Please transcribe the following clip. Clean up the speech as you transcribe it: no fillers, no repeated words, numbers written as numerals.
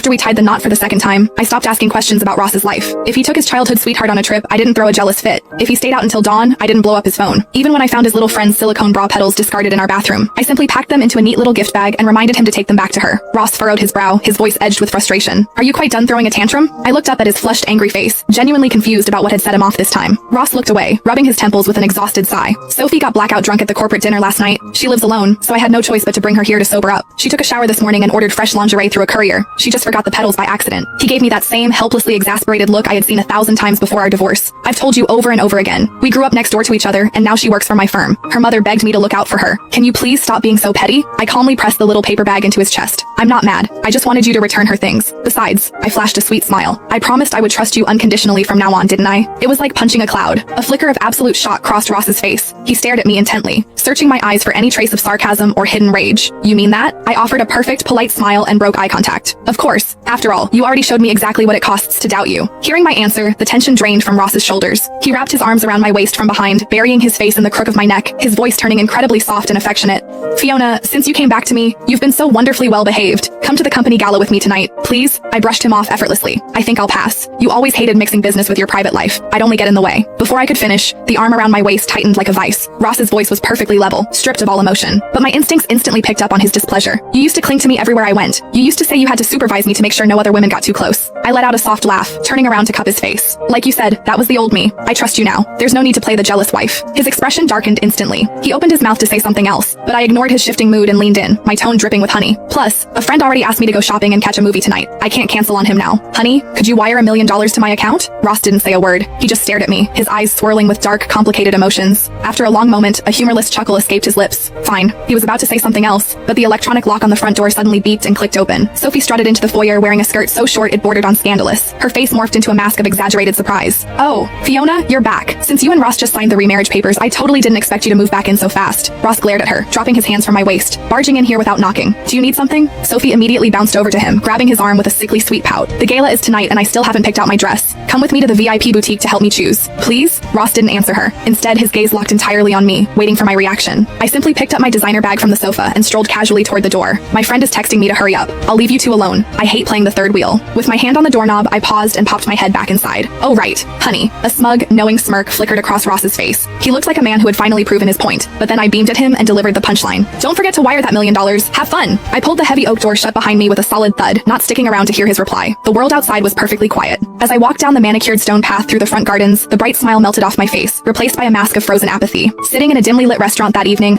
After we tied the knot for the second time, I stopped asking questions about Ross's life. If he took his childhood sweetheart on a trip, I didn't throw a jealous fit. If he stayed out until dawn, I didn't blow up his phone. Even when I found his little friend's silicone bra petals discarded in our bathroom, I simply packed them into a neat little gift bag and reminded him to take them back to her. Ross furrowed his brow, his voice edged with frustration. Are you quite done throwing a tantrum? I looked up at his flushed, angry face, genuinely confused about what had set him off this time. Ross looked away, rubbing his temples with an exhausted sigh. Sophie got blackout drunk at the corporate dinner last night. She lives alone, so I had no choice but to bring her here to sober up. She took a shower this morning and ordered fresh lingerie through a courier. She just forgot the petals by accident. He gave me that same helplessly exasperated look I had seen 1,000 times before our divorce. I've told you over and over again. We grew up next door to each other, and now she works for my firm. Her mother begged me to look out for her. Can you please stop being so petty? I calmly pressed the little paper bag into his chest. I'm not mad. I just wanted you to return her things. Besides, I flashed a sweet smile. I promised I would trust you unconditionally from now on, didn't I? It was like punching a cloud. A flicker of absolute shock crossed Ross's face. He stared at me intently, searching my eyes for any trace of sarcasm or hidden rage. You mean that? I offered a perfect, polite smile and broke eye contact. Of course. After all, you already showed me exactly what it costs to doubt you. Hearing my answer, the tension drained from Ross's shoulders. He wrapped his arms around my waist from behind, burying his face in the crook of my neck, his voice turning incredibly soft and affectionate. Fiona, since you came back to me, you've been so wonderfully well behaved. Come to the company gala with me tonight, please. I brushed him off effortlessly. I think I'll pass. You always hated mixing business with your private life. I'd only get in the way. Before I could finish, the arm around my waist tightened like a vice. Ross's voice was perfectly level, stripped of all emotion. But my instincts instantly picked up on his displeasure. You used to cling to me everywhere I went. You used to say you had to supervise me to make sure no other women got too close. I let out a soft laugh, turning around to cup his face. Like you said, that was the old me. I trust you now. There's no need to play the jealous wife. His expression darkened instantly. He opened his mouth to say something else, but I ignored his shifting mood and leaned in, my tone dripping with honey. Plus, a friend already asked me to go shopping and catch a movie tonight. I can't cancel on him now. Honey, could you wire $1 million to my account? Ross didn't say a word. He just stared at me, his eyes swirling with dark, complicated emotions. After a long moment, a humorless chuckle escaped his lips. Fine. He was about to say something else, but the electronic lock on the front door suddenly beeped and clicked open. Sophie strutted into the foyer wearing a skirt so short it bordered on scandalous. Her face morphed into a mask of exaggerated surprise. Oh, Fiona, you're back. Since you and Ross just signed the remarriage papers, I totally didn't expect you to move back in so fast. Ross glared at her, dropping his hands from my waist, barging in here without knocking. Do you need something? Sophie immediately bounced over to him, grabbing his arm with a sickly sweet pout. The gala is tonight and I still haven't picked out my dress. Come with me to the VIP boutique to help me choose. Please? Ross didn't answer her. Instead, his gaze locked entirely on me, waiting for my reaction. I simply picked up my designer bag from the sofa and strolled casually toward the door. My friend is texting me to hurry up. I'll leave you two alone. I hate playing the third wheel. With my hand on the doorknob, I paused and popped my head back inside. Oh right, honey. A smug, knowing smirk flickered across Ross's face. He looked like a man who had finally proven his point, but then I beamed at him and delivered the punchline. Don't forget to wire that $1 million. Have fun. I pulled the heavy oak door shut behind me with a solid thud, not sticking around to hear his reply. The world outside was perfectly quiet. As I walked down the manicured stone path through the front gardens, the bright smile melted off my face, replaced by a mask of frozen apathy. Sitting in a dimly lit restaurant that evening,